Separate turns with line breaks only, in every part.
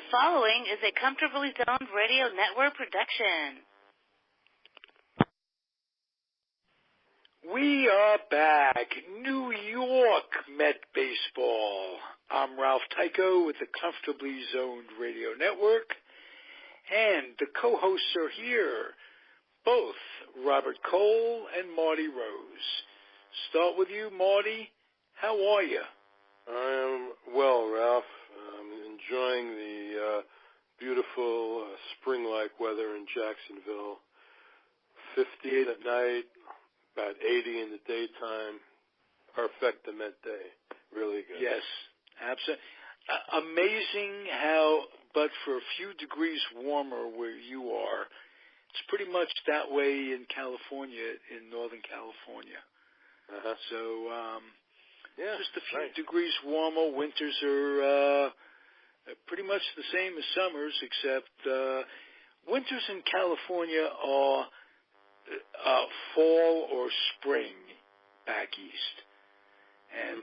The following is a Comfortably Zoned Radio Network production.
We are back. New York Met Baseball. I'm Ralph Tyko with the Comfortably Zoned Radio Network. And the co-hosts are here, both Robert Cole and Marty Rose. Start with you, Marty. How are you?
I am well, Ralph. I'm enjoying the beautiful spring-like weather in Jacksonville. 58 at night, about 80 in the daytime. Perfect Met day. Really good.
Yes, absolutely. Amazing how, but for a few degrees warmer where you are, it's pretty much that way in California, in Northern California.
Uh-huh.
So,
yeah,
just a few
nice.
degrees warmer. Winters are pretty much the same as summers, except winters in California are fall or spring back east. And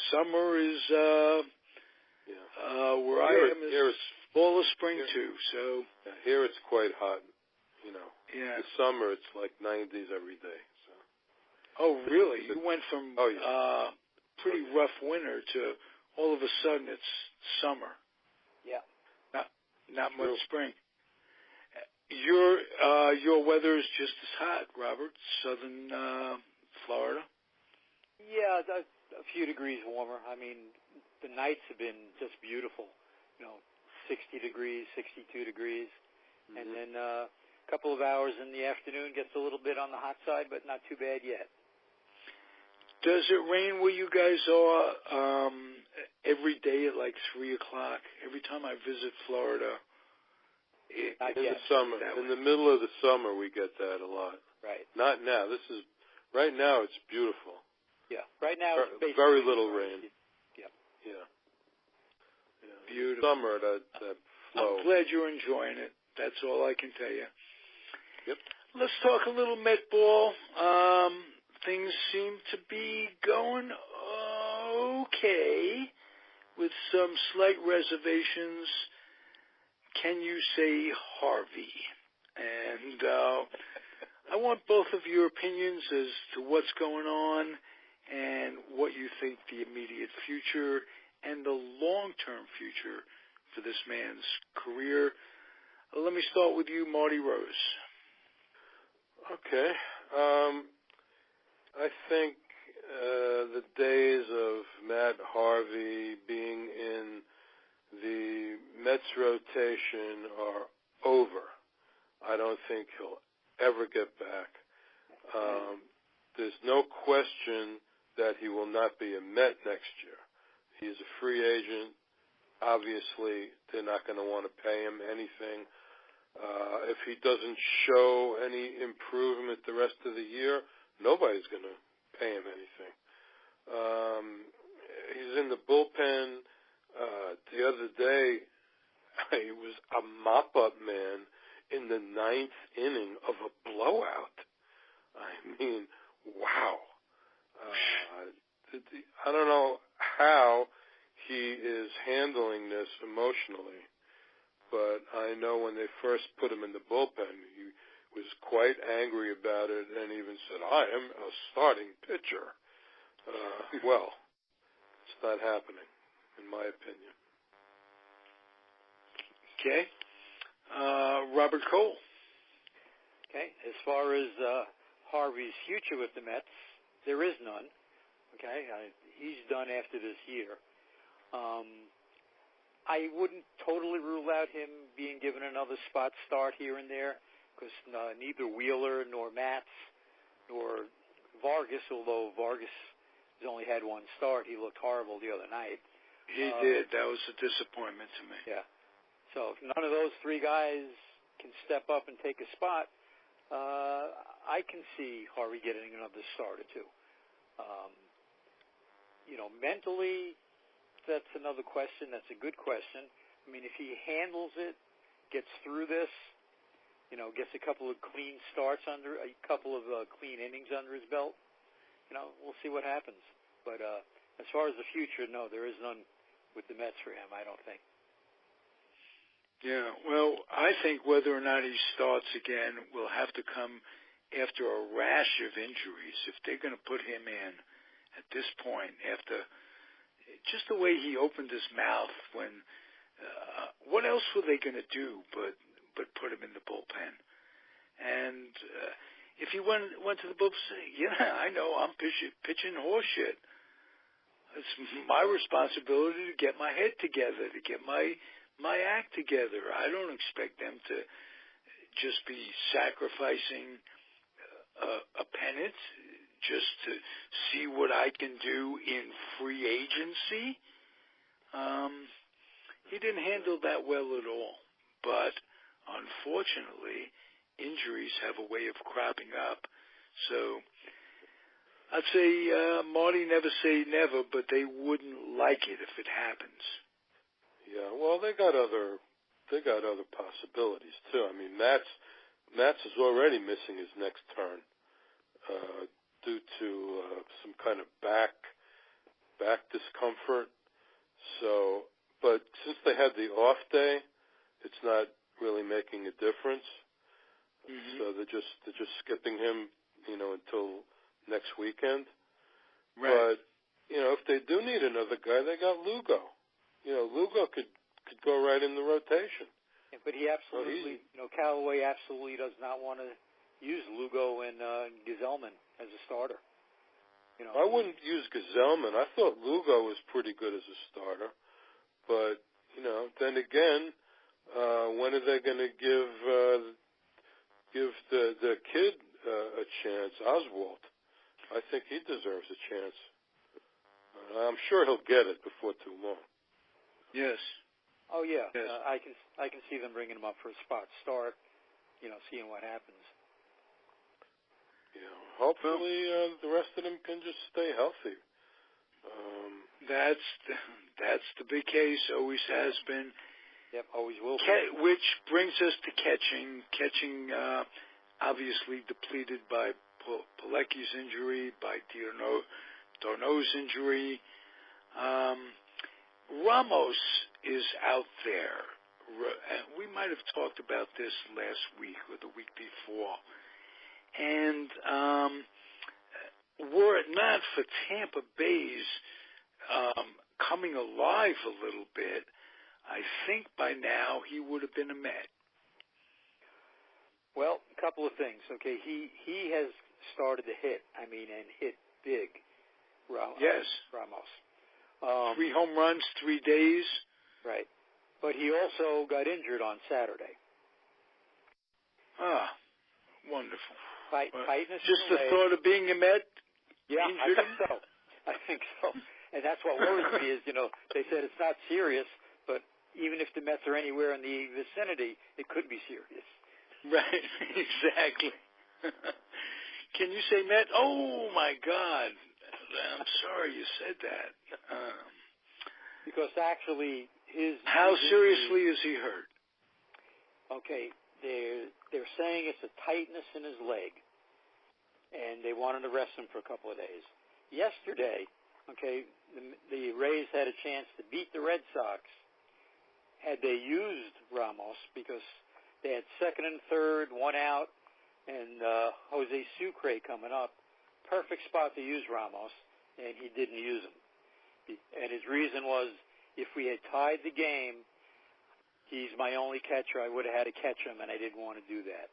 summer is where I am is fall or spring too. So
here it's quite hot, you know.
Yeah.
In the summer it's like 90s every day. So.
Oh, really? You went from pretty rough winter to all of a sudden it's summer.
Yeah.
Not much spring. Your weather is just as hot, Robert. Southern Florida.
Yeah, a few degrees warmer. I mean, the nights have been just beautiful. 60 degrees, 62 degrees, and then a couple of hours in the afternoon gets a little bit on the hot side, but not too bad yet.
Does it rain where you guys are every day at like 3 o'clock? Every time I visit Florida,
the summer, in the middle of the summer, we get that a lot.
Right.
Not now. Right now. It's beautiful.
Yeah. Right now, it's basically
very little rain.
Yeah.
Yeah.
Beautiful.
Summer, that flow.
I'm glad you're enjoying it. That's all I can tell you.
Yep.
Let's talk a little Met ball. Things seem to be going okay, with some slight reservations. Can you say Harvey? And I want both of your opinions as to what's going on and what you think the immediate future and the long-term future for this man's career. Let me start with you, Marty Rose.
Okay. I think the days of Matt Harvey being in the Mets rotation are over. I don't think he'll ever get back. There's no question that he will not be a Met next year. He's a free agent. Obviously, they're not going to want to pay him anything. If he doesn't show any improvement the rest of the year, nobody's going to pay him anything. He's in the bullpen. The other day, he was a mop-up man in the 9th inning of a blowout. I mean, wow. I don't know how he is handling this emotionally, but I know when they first put him in the bullpen, he was quite angry about it and even said, I am a starting pitcher. Well, it's not happening, in my opinion.
Okay. Robert Cole.
Okay. As far as Harvey's future with the Mets, there is none. Okay. He's done after this year. I wouldn't totally rule out him being given another spot start here and there, because neither Wheeler nor Matz nor Vargas, although Vargas has only had one start, he looked horrible the other night.
He did. That was a disappointment to me.
Yeah. So if none of those three guys can step up and take a spot, I can see Harvey getting another start or two. Mentally, that's another question. That's a good question. I mean, if he handles it, gets through this, gets a couple of clean starts a couple of clean innings under his belt, we'll see what happens. But as far as the future, no, there is none with the Mets for him, I don't think.
Yeah, well, I think whether or not he starts again will have to come after a rash of injuries. If they're going to put him in at this point, after just the way he opened his mouth when, what else were they going to do but put him in the bullpen? And if he went to the bullpen, say, yeah, I know I'm pitching horse shit. It's my responsibility to get my head together, to get my act together. I don't expect them to just be sacrificing a pennant just to see what I can do in free agency. He didn't handle that well at all. But unfortunately, injuries have a way of cropping up. So I'd say Marty never say never, but they wouldn't like it if it happens.
Yeah, well, they got other possibilities too. I mean, Matt's is already missing his next turn due to some kind of back discomfort. So, but since they had the off day, it's not really making a difference. Mm-hmm. So they're just skipping him, until next weekend.
Right.
But if they do need another guy, they got Lugo. Lugo could go right in the rotation.
Yeah, but he absolutely, Callaway absolutely does not want to use Lugo and Gazelman as a starter.
I wouldn't use Gazelman. I thought Lugo was pretty good as a starter. But, then again, when are they going to give the kid a chance, Oswald? I think he deserves a chance. I'm sure he'll get it before too long.
Yes.
Oh yeah.
Yes.
I can see them bringing him up for a spot start. Seeing what happens.
Yeah. Hopefully, the rest of them can just stay healthy.
That's the big case. Always has been.
Yep. Always will be.
Which brings us to catching. Catching, obviously depleted by Pilecki's injury, by Darno's injury. Ramos is out there. We might have talked about this last week or the week before. And were it not for Tampa Bay's coming alive a little bit, I think by now he would have been a Met.
Well, a couple of things. Okay, he has started to hit. And hit big.
Yes.
Ramos.
3 home runs, 3 days.
Right. But he also got injured on Saturday.
Ah, wonderful.
Tightness
just
in
the thought of being a Met?
Yeah,
injured
I think so. And that's what worries me is, they said it's not serious, but even if the Mets are anywhere in the vicinity, it could be serious.
Right, exactly. Can you say Met? Oh, my God. I'm sorry you said that.
Because actually
How seriously is he hurt?
Okay, they're saying it's a tightness in his leg, and they wanted to rest him for a couple of days. Yesterday, okay, the Rays had a chance to beat the Red Sox had they used Ramos, because they had second and third, 1 out, and Jose Sucre coming up. Perfect spot to use Ramos, and he didn't use him. And his reason was, if we had tied the game, he's my only catcher. I would have had to catch him, and I didn't want to do that.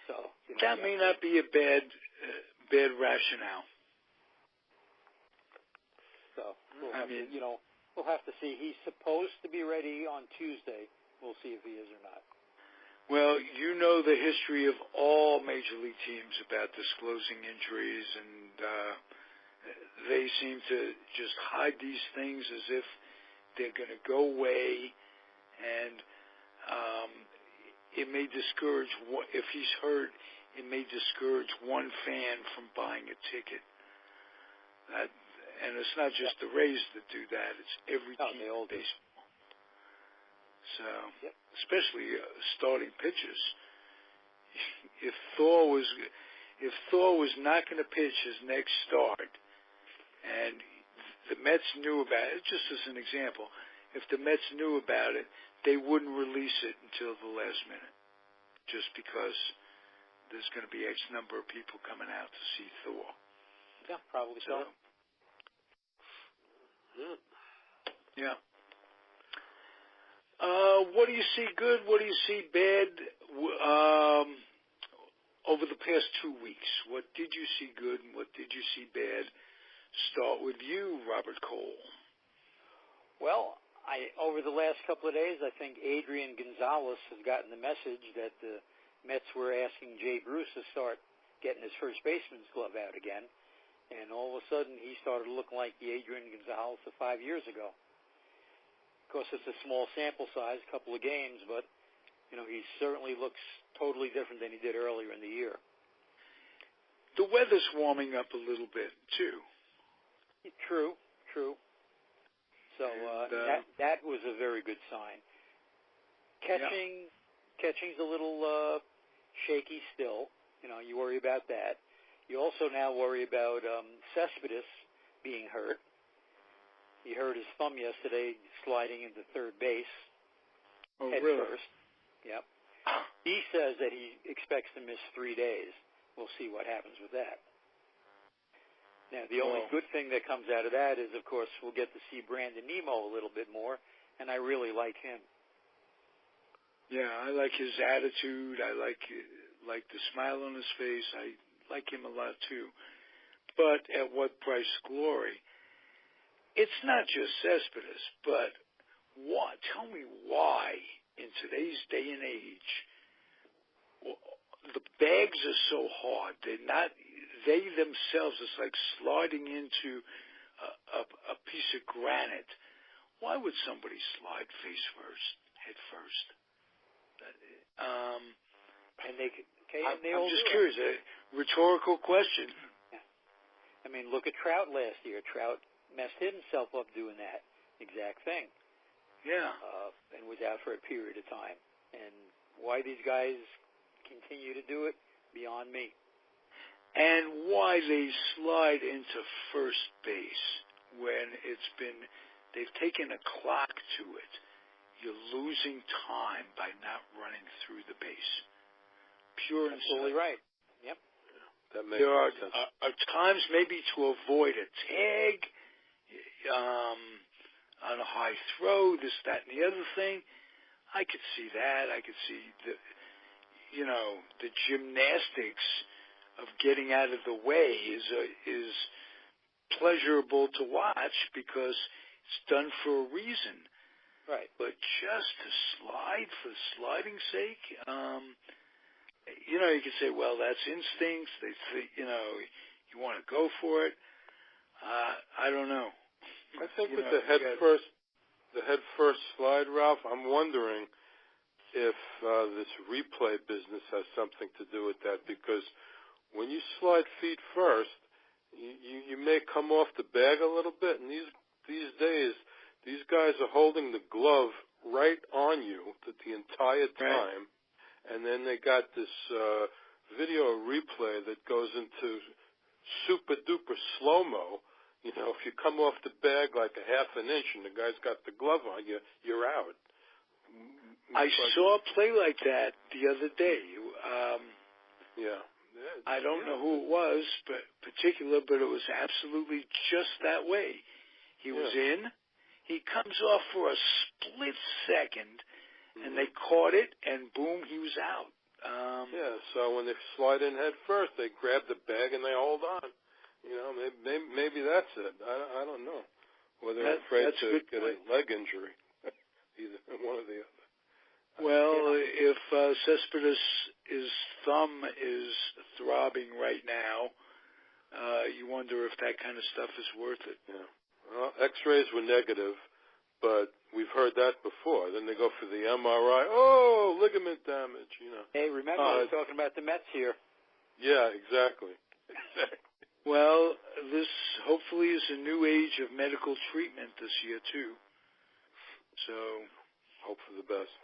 So
that may not be a bad rationale.
So we'll have to see. He's supposed to be ready on Tuesday. We'll see if he is or not.
Well, you know the history of all major league teams about disclosing injuries, and they seem to just hide these things as if they're going to go away, and it may discourage, if he's hurt, it may discourage one fan from buying a ticket. And it's not just the Rays that do that; it's every team in baseball. So, especially starting pitchers. If Thor was not going to pitch his next start, and the Mets knew about it, just as an example, if the Mets knew about it, they wouldn't release it until the last minute, just because there's going to be X number of people coming out to see Thor.
Yeah, probably so.
Yeah. What do you see good? What do you see bad over the past 2 weeks? What did you see good and what did you see bad? Start with you, Robert Cole.
Well, over the last couple of days, I think Adrian Gonzalez has gotten the message that the Mets were asking Jay Bruce to start getting his first baseman's glove out again. And all of a sudden, he started looking like the Adrian Gonzalez of 5 years ago. Of course, it's a small sample size, a couple of games, but, he certainly looks totally different than he did earlier in the year.
The weather's warming up a little bit, too.
True. So that was a very good sign. Catching's a little shaky still. You worry about that. You also now worry about Cespedes being hurt. He hurt his thumb yesterday sliding into third base.
Oh,
head
really?
First. Yep. He says that he expects to miss 3 days. We'll see what happens with that. Now, the only good thing that comes out of that is, of course, we'll get to see Brandon Nimmo a little bit more, and I really like him.
Yeah, I like his attitude. I like the smile on his face. I like him a lot, too. But at what price glory? It's not just Cespedes, but what? Tell me why, in today's day and age, the bags are so hard. They themselves, it's like sliding into a piece of granite. Why would somebody slide head first?
I'm
just curious. A rhetorical question.
Yeah. I mean, look at Trout last year. Trout messed himself up doing that exact thing.
Yeah.
And was out for a period of time. And why these guys continue to do it, beyond me.
And why they slide into first base when they've taken a clock to it. You're losing time by not running through the base. Pure and
absolutely right. Yep.
That makes
there are
sense.
times maybe to avoid a tag, on a high throw, this, that, and the other thing. I could see that. I could see the gymnastics of getting out of the way is pleasurable to watch because it's done for a reason.
Right.
But just to slide for sliding's sake, you could say, well, that's instincts. They think, you want to go for it. I don't know.
I think with the head first slide, Ralph, I'm wondering if this replay business has something to do with that, because when you slide feet first, you may come off the bag a little bit, and these days, these guys are holding the glove right on you the entire time, and then they got this video replay that goes into super-duper slow-mo. If you come off the bag like a half an inch and the guy's got the glove on you, you're out.
I saw a play like that the other day.
Yeah.
I don't know who it was, but it was absolutely just that way. He was in. He comes off for a split second, and they caught it, and boom, he was out.
So when they slide in head first, they grab the bag and they hold on. Maybe that's it. I don't know. Or they're afraid to get a leg injury. Either one or the other.
Well, if Cespedes' thumb is throbbing right now, you wonder if that kind of stuff is worth it.
Yeah. Well, X-rays were negative, but we've heard that before. Then they go for the MRI. Oh, ligament damage.
Hey, remember, we're talking about the Mets here.
Yeah, exactly.
Well, this hopefully is a new age of medical treatment this year, too. So,
hope for the best.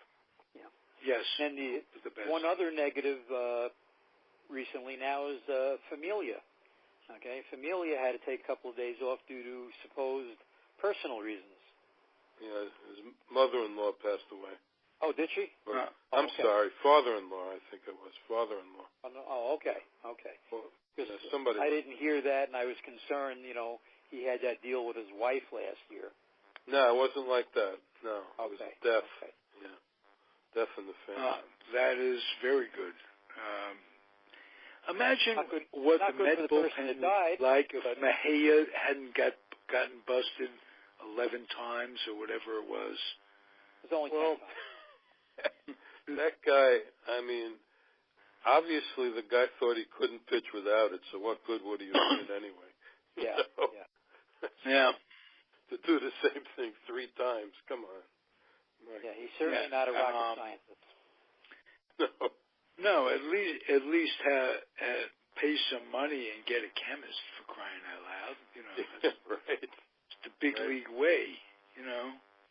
Yeah.
Yes.
And
the best.
One other negative recently now is Familia. Okay, Familia had to take a couple of days off due to supposed personal reasons.
Yeah, his mother-in-law passed away.
Oh, did she?
I'm sorry, father-in-law. I think it was father-in-law.
Oh, okay.
Well,
somebody. I didn't hear that, and I was concerned. He had that deal with his wife last year.
No, it wasn't like that. No, it was death.
Okay.
Yeah, death in the family.
That is very good. Imagine what the Met bullpen would like if Mejia hadn't gotten busted 11 times or whatever it was.
It was only 10 times.
That guy, obviously the guy thought he couldn't pitch without it, so what good would he have been anyway?
Yeah.
Yeah.
To do the same thing 3 times, come on.
Yeah, he's certainly not a rocket scientist.
No, at least pay some money and get a chemist, for crying out loud.
Right.
It's the big league way.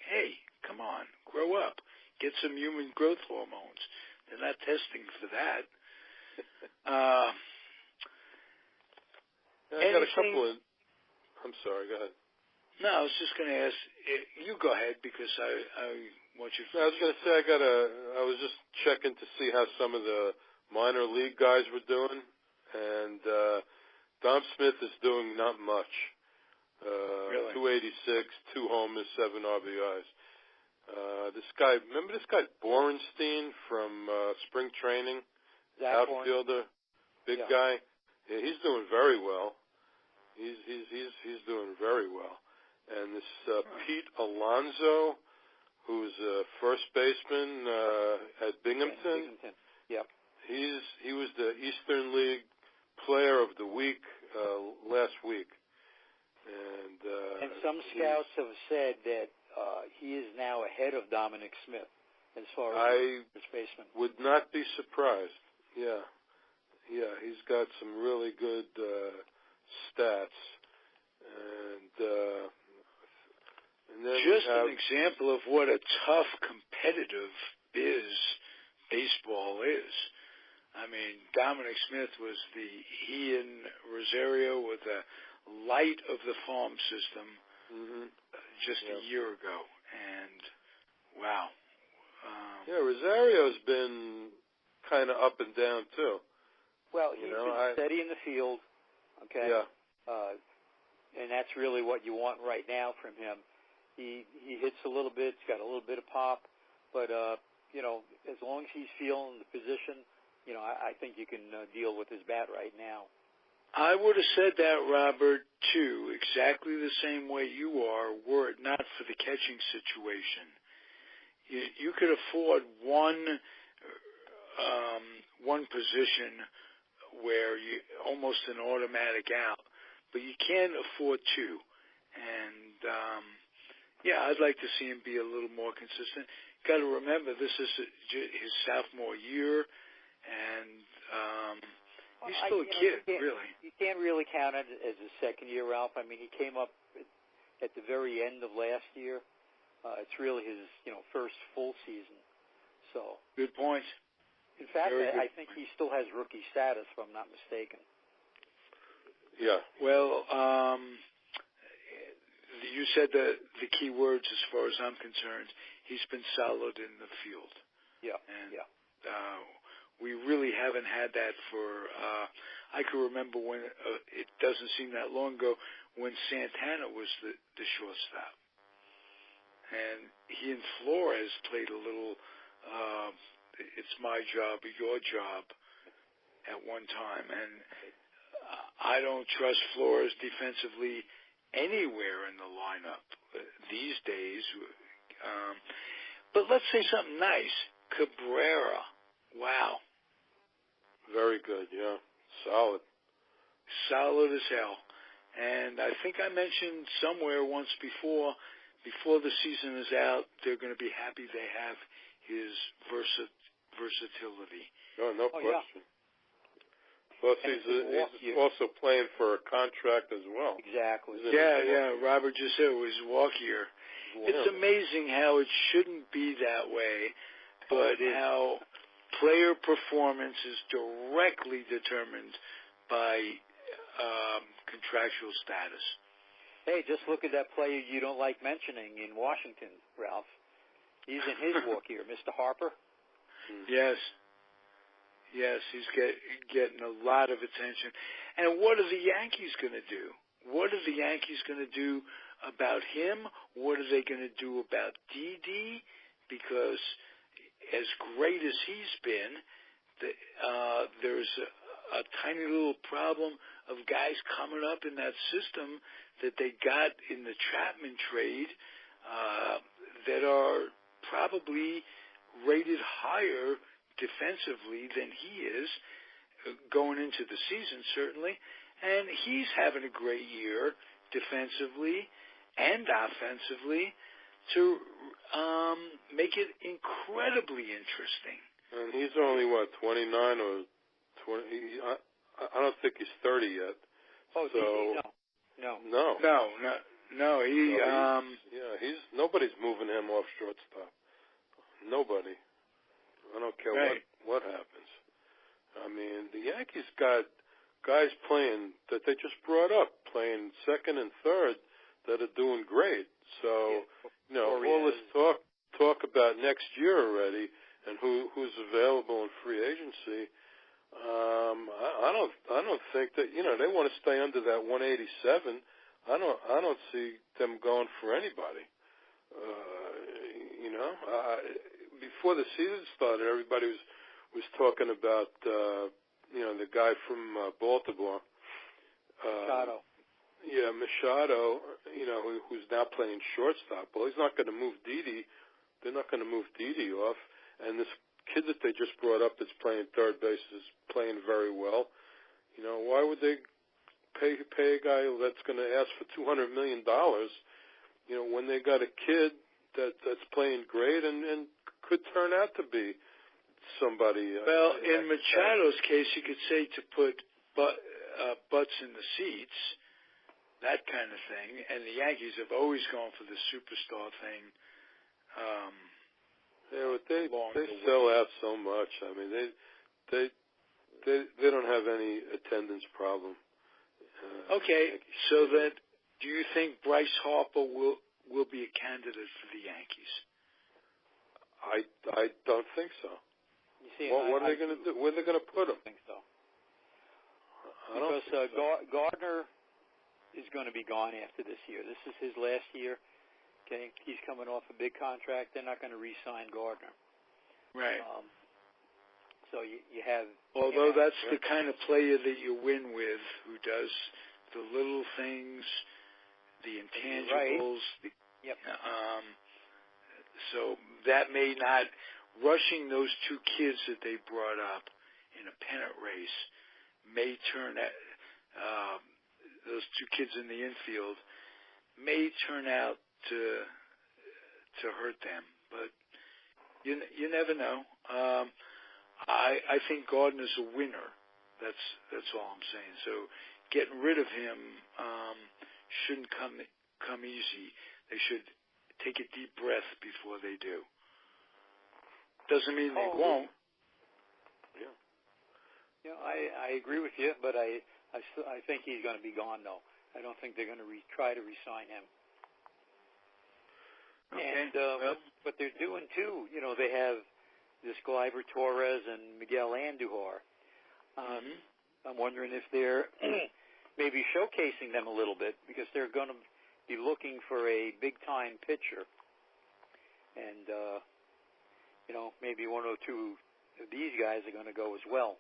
Hey, come on, grow up. Get some human growth hormones. They're not testing for that.
I got a couple of... I'm sorry, go ahead.
No, I was just going to ask... You go ahead, because I want you to...
I was going to say, I was just checking to see how some of the minor league guys were doing, and Dom Smith is doing not much.
Really?
286, 2 homers, 7 RBIs. Remember this guy Borenstein from spring training? Outfielder, big guy. Yeah, he's doing very well. He's doing very well. And this Pete Alonso, who's a first baseman at Binghamton.
Yep.
He was the Eastern League Player of the Week last week. And
some scouts have said that he is now ahead of Dominic Smith as far as first baseman.
Would not be surprised. Yeah, he's got some really good stats, and then
just an example of what a tough, competitive baseball is. Dominic Smith was he and Rosario were the light of the farm system just a year ago, and wow.
Rosario's been kind of up and down too.
Well, he's been steady in the field, okay?
Yeah.
And that's really what you want right now from him. He hits a little bit, he's got a little bit of pop, but, as long as he's feeling the position, I think you can deal with his bat right now.
I would have said that, Robert, too, exactly the same way you are, were it not for the catching situation. You could afford one position where you almost an automatic out, but you can't afford 2. And I'd like to see him be a little more consistent. Got to remember, this is his sophomore year, and he's still a kid, really.
You can't really count it as his second year, Ralph. He came up at the very end of last year. It's really his, first full season. So
good point.
In fact, I think he still has rookie status, if I'm not mistaken.
Yeah.
Well, you said the key words as far as I'm concerned. He's been solid in the field.
Yeah.
And we really haven't had that for. I can remember when it doesn't seem that long ago when Santana was the shortstop, and he and Flores played a little. It's my job or your job at one time, and I don't trust Flores defensively anywhere in the lineup these days. But let's say something nice. Cabrera, wow.
Very good, yeah. Solid.
Solid as hell. And I think I mentioned somewhere once before the season is out, they're going to be happy they have his versatility.
No question. Yeah. Plus, he's also playing for a contract as well.
Exactly.
Yeah. Robert just said it was Yawk here. Yeah. It's amazing how it shouldn't be that way, but how player performance is directly determined by contractual status.
Hey, just look at that player you don't like mentioning in Washington, Ralph. He's in his walk here, Mr. Harper.
Yes. Yes, he's getting a lot of attention. And what are the Yankees going to do? What are the Yankees going to do about him? What are they going to do about Didi? Because as great as he's been, there's a tiny little problem of guys coming up in that system that they got in the Chapman trade that are probably rated higher defensively than he is going into the season, certainly. And he's having a great year defensively and offensively to make it incredibly interesting.
And he's only, 29 or 20? I don't think he's 30 yet.
Oh,
so,
No.
He's nobody's moving him off shortstop. Nobody. I don't care what happens. I mean, the Yankees got guys playing that they just brought up, playing second and third, that are doing great. So, all this talk about next year already and who's available in free agency. I don't think that they want to stay under that 187. I don't see them going for anybody. Before the season started, everybody was talking about the guy from Baltimore.
Machado.
Machado. Who's now playing shortstop. Well, he's not going to move Didi. They're not going to move Didi off. And this kid that they just brought up that's playing third base is playing very well. Why would they pay a guy that's going to ask for $200 million? When they got a kid that's playing great and could turn out to be somebody.
Well, in Machado's case, you could say to put butts in the seats, that kind of thing. And the Yankees have always gone for the superstar thing.
But they sell out so much. I mean, they don't have any attendance problem.
Okay, so that do you think Bryce Harper will be a candidate for the Yankees?
I don't think so.
You see,
what are they going to do? Where are they going to put him?
I think so. Because Gardner is going to be gone after this year. This is his last year. Okay, he's coming off a big contract. They're not going to re-sign Gardner.
Right.
So you have.
Although that's the kind of player that you win with, who does the little things, the intangibles.
Right. Yep.
So that may not, rushing those two kids that they brought up in a pennant race may turn those two kids in the infield may turn out to hurt them, but you never know. I think Gardner's a winner. That's all I'm saying. So getting rid of him shouldn't come easy. They should take a deep breath before they do. Doesn't mean they won't.
Yeah, I agree with you, but I think he's going to be gone, though. I don't think they're going to try to re-sign him.
Okay.
And what they're doing, too, they have this Gleyber Torres and Miguel Andujar. I'm wondering if they're maybe showcasing them a little bit because they're going to be looking for a big-time pitcher. And, maybe one or two of these guys are going to go as well.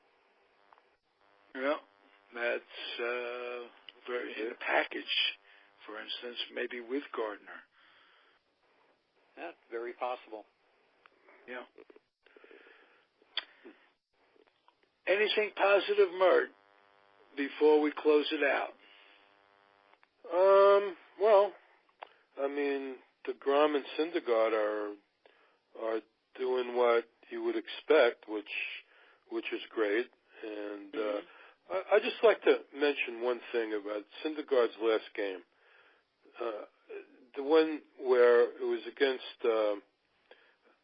Yeah, that's very in a package, for instance, maybe with Gardner.
That's very possible.
Yeah. Anything positive, Mert, before we close it out?
Well, I mean, DeGrom and Syndergaard are doing what you would expect, which is great. And I just like to mention one thing about Syndergaard's last game. The one where it was against, I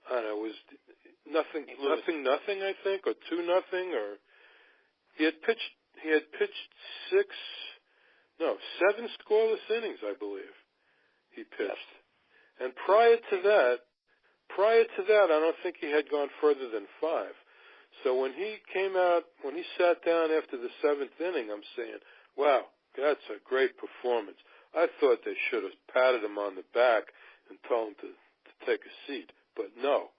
don't know, it was nothing, I think, or 2-0, or he had pitched 6 No, 7 scoreless innings, I believe, he pitched.
Yes.
And prior to that, I don't think he had gone further than 5. So when he sat down after the 7th inning, I'm saying, wow, that's a great performance. I thought they should have patted him on the back and told him to take a seat. But no,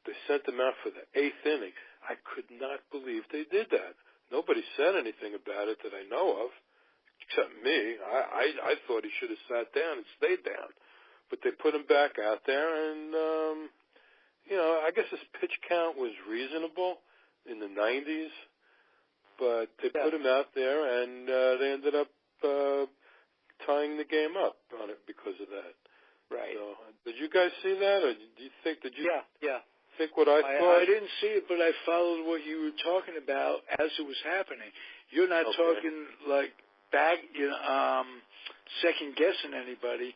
they sent him out for the 8th inning. I could not believe they did that. Nobody said anything about it that I know of, except me. I thought he should have sat down and stayed down. But they put him back out there, and, I guess his pitch count was reasonable in the 90s. But they put him out there, and they ended up tying the game up on it because of that.
Right.
So, did you guys see that, or did you think think what I thought?
I didn't see it, but I followed what you were talking about as it was happening. You're not talking like second guessing anybody.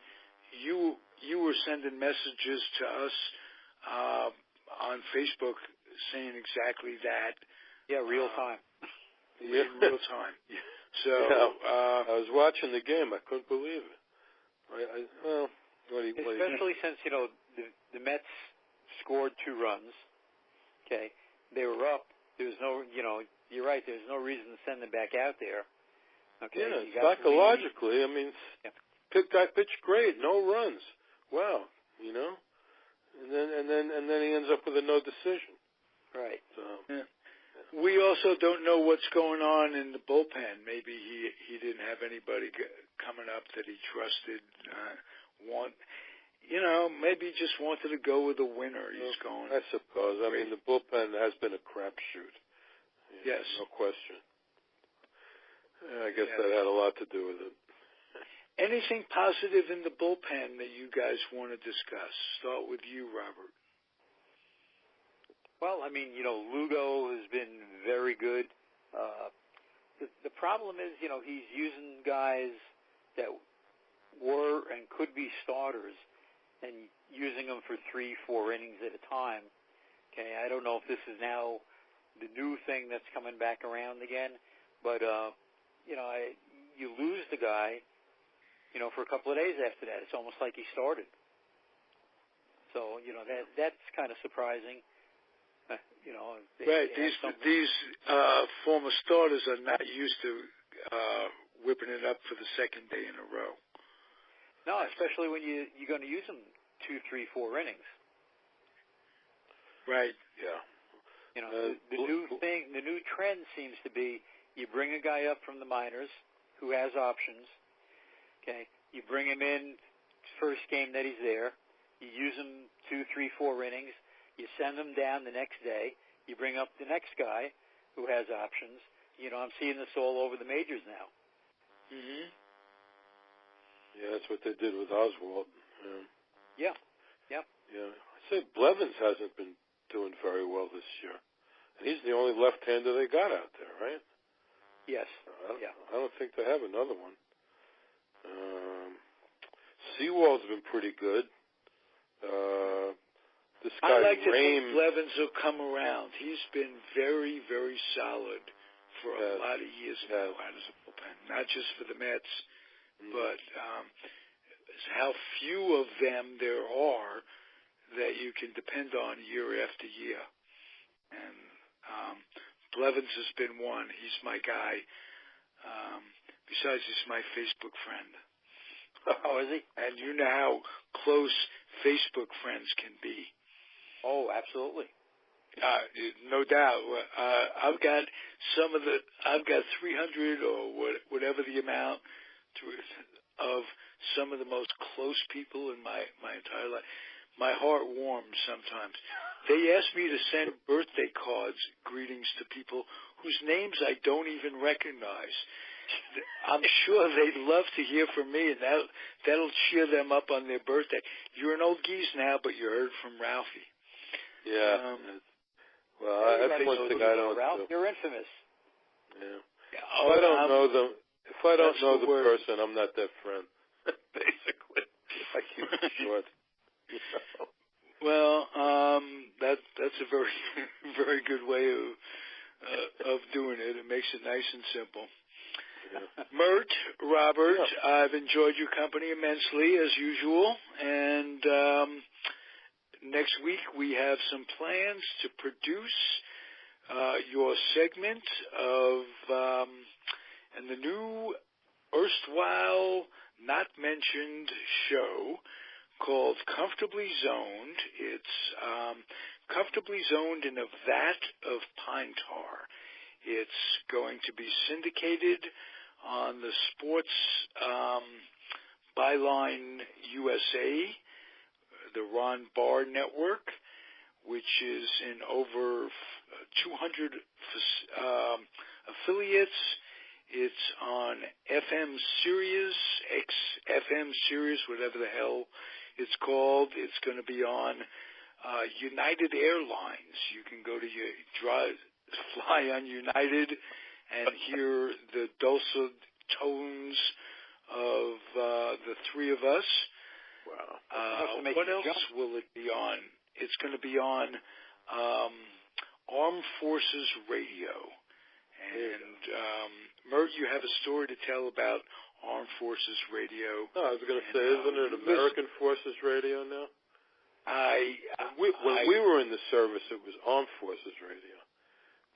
You were sending messages to us on Facebook saying exactly that.
Yeah, real time.
In real time. So
I was watching the game. I couldn't believe it.
Especially since the Mets scored 2 runs. Okay, they were up. There's no, you're right. There's no reason to send them back out there. Okay,
psychologically, guy pitched great, no runs. Wow, and then he ends up with a no decision.
Right.
So.
Yeah. We also don't know what's going on in the bullpen. Maybe he didn't have anybody coming up that he trusted. Maybe he just wanted to go with a winner. He's going.
I suppose. I mean, the bullpen has been a crapshoot.
Yes.
No question. I guess that had a lot to do with it.
Anything positive in the bullpen that you guys want to discuss? Start with you, Robert.
Well, Lugo has been very good. The problem is, he's using guys that were and could be starters and using them for 3-4 innings at a time. Okay, I don't know if this is now the new thing that's coming back around again, but, you lose the guy, for a couple of days after that. It's almost like he started. So, that's kind of surprising.
Right. These former starters are not used to whipping it up for the second day in a row.
No, especially when you're going to use them 2, 3, 4 innings.
Right.
Yeah.
The new trend seems to be you bring a guy up from the minors who has options. Okay. You bring him in first game that he's there. You use him 2, 3, 4 innings. You send them down the next day. You bring up the next guy who has options. I'm seeing this all over the majors now.
Mm-hmm.
Yeah, that's what they did with Oswald.
Yeah. Yep.
Yeah. I say Blevins hasn't been doing very well this year. And he's the only left-hander they got out there, right?
Yes.
I don't think they have another one. Sewell's been pretty good. This guy,
I like to think Blevins will come around. He's been very, very solid for a lot of years now out of the bullpen. Not just for the Mets, but how few of them there are that you can depend on year after year. And Blevins has been one. He's my guy. Besides, he's my Facebook friend.
Oh, is he?
And you know how close Facebook friends can be.
Oh, absolutely.
No doubt. I've got 300 or whatever the amount of some of the most close people in my entire life. My heart warms sometimes. They ask me to send birthday cards, greetings to people whose names I don't even recognize. I'm sure they'd love to hear from me, and that'll cheer them up on their birthday. You're an old geese now, but you heard from Ralphie.
Yeah. That's one thing I don't
Ralph, you're infamous.
Yeah. If I don't know them, if I don't know the person, I'm not their friend. Basically, I keep it short.
Well, that's a very, very good way of doing it. It makes it nice and simple.
Yeah.
Mert, Robert,
Yeah.
I've enjoyed your company immensely, as usual. And next week we have some plans to produce your segment of and the new erstwhile not mentioned show called Comfortably Zoned. It's comfortably zoned in a vat of pine tar. It's going to be syndicated on the Sports Byline USA, the Ron Barr Network, which is in over 200 affiliates. It's on FM Sirius, XFM Sirius, whatever the hell it's called. It's going to be on United Airlines. You can go to fly on United and hear the dulcet tones of the three of us.
Wow.
What else will it be on? It's going to be on Armed Forces Radio. And, Mert, you have a story to tell about Armed Forces Radio.
No, I was going to say, isn't it American Forces Radio now? When we were in the service, it was Armed Forces Radio.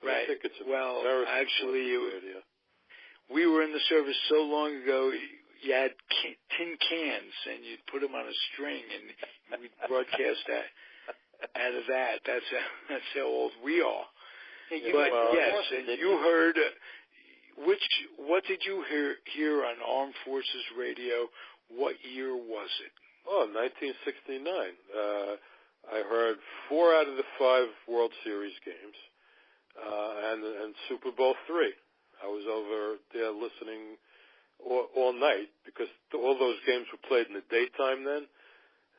Right.
I think it's
American Forces Radio. We were in the service so long ago, you had tin cans, and you'd put them on a string, and we'd broadcast that out of that. That's how old we are. But yes, and you heard, what did you hear on Armed Forces Radio? What year was it?
Oh, 1969. I heard 4 out of the 5 World Series games, and Super Bowl III. I was over there listening all night because all those games were played in the daytime then,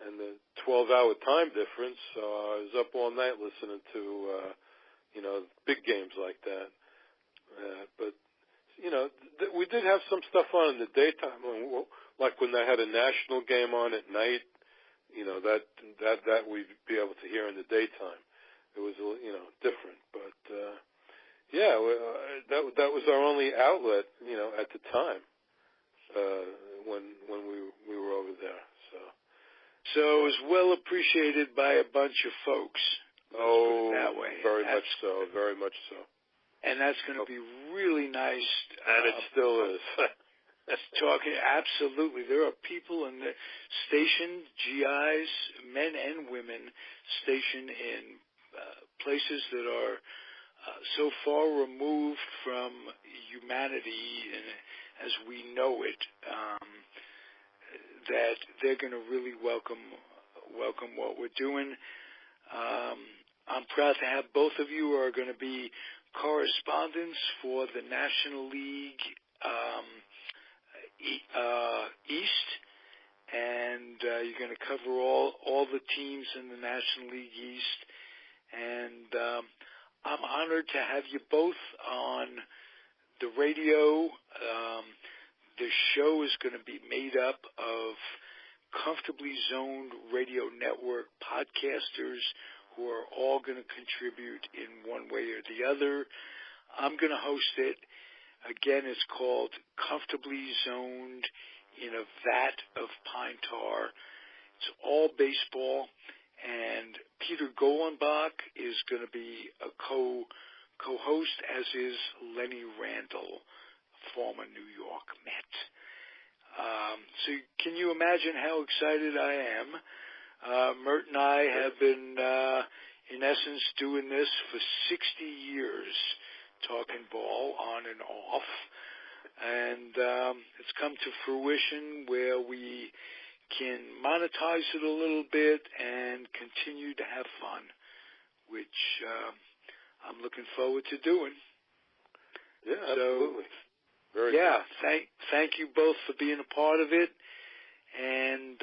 and the 12-hour time difference. So I was up all night listening to, big games like that. But we did have some stuff on in the daytime, like when they had a national game on at night. That we'd be able to hear in the daytime. It was different, but that was our only outlet, at the time when we were over there. So it was well appreciated by a bunch of folks. Oh,
that way.
Very much so.
And that's going to be really nice.
And it still is.
Absolutely. There are people in the station, GIs, men and women, stationed in places that are so far removed from humanity as we know it, that they're going to really welcome what we're doing. I'm proud to have both of you are going to be correspondents for the National League East, and you're going to cover all the teams in the National League East. And I'm honored to have you both on the radio. The show is going to be made up of Comfortably Zoned Radio Network podcasters who are all going to contribute in one way or the other. I'm going to host it. Again, it's called Comfortably Zoned in a Vat of Pine Tar. It's all baseball, and Peter Golenbach is going to be a co-host, as is Lenny Randall, former New York Met. So can you imagine how excited I am? Mert and I have been, in essence, doing this for 60 years, talking ball on and off. And it's come to fruition where we can monetize it a little bit and continue to have fun, which I'm looking forward to doing.
Yeah, absolutely. Very
yeah,
good.
thank you both for being a part of it. And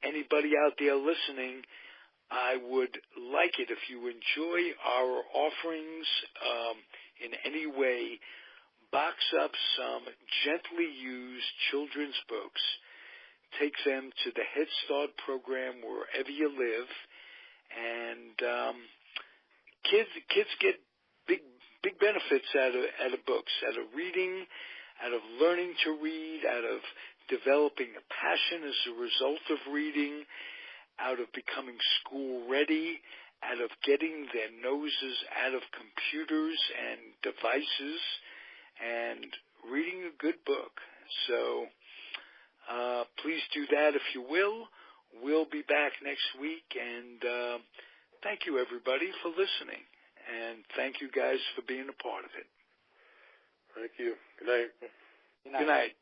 anybody out there listening, I would like it if you enjoy our offerings in any way. Box up some gently used children's books. Take them to the Head Start program wherever you live. And kids get big benefits out of books, out of reading, out of learning to read, out of developing a passion as a result of reading, out of becoming school ready, out of getting their noses out of computers and devices, and reading a good book. So please do that if you will. We'll be back next week, and thank you, everybody, for listening. And thank you guys for being a part of it.
Thank you. Good night.
Good night.